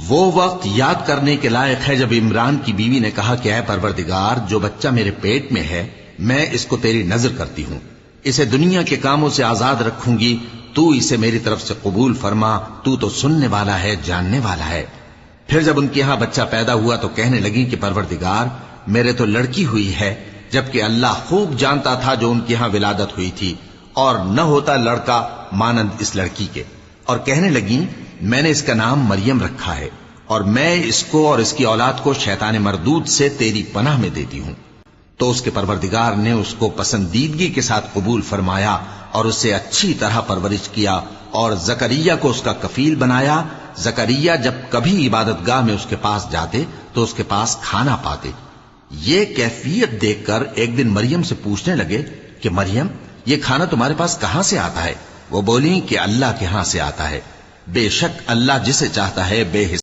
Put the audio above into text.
وہ وقت یاد کرنے کے لائق ہے جب عمران کی بیوی نے کہا کہ اے پروردگار، جو بچہ میرے پیٹ میں ہے میں اس کو تیری نذر کرتی ہوں، اسے دنیا کے کاموں سے آزاد رکھوں گی، تو اسے میری طرف سے قبول فرما، تو سننے والا ہے، جاننے والا ہے۔ پھر جب ان کے ہاں بچہ پیدا ہوا تو کہنے لگی کہ پروردگار، میرے تو لڑکی ہوئی ہے، جبکہ اللہ خوب جانتا تھا جو ان کے ہاں ولادت ہوئی تھی، اور نہ ہوتا لڑکا مانند اس لڑکی کے۔ اور کہنے لگیں میں نے اس کا نام مریم رکھا ہے، اور میں اس کو اور اس کی اولاد کو شیطان مردود سے تیری پناہ میں دیتی ہوں۔ تو اس کے پروردگار نے اس کو پسندیدگی کے ساتھ قبول فرمایا اور اسے اچھی طرح پرورش کیا، اور زکریا کو اس کا کفیل بنایا۔ زکریا جب کبھی عبادت گاہ میں اس کے پاس جاتے تو اس کے پاس کھانا پاتے۔ یہ کیفیت دیکھ کر ایک دن مریم سے پوچھنے لگے کہ مریم، یہ کھانا تمہارے پاس کہاں سے آتا ہے؟ وہ بولی کہ اللہ کے ہاں سے آتا ہے، بے شک اللہ جسے چاہتا ہے بے حساب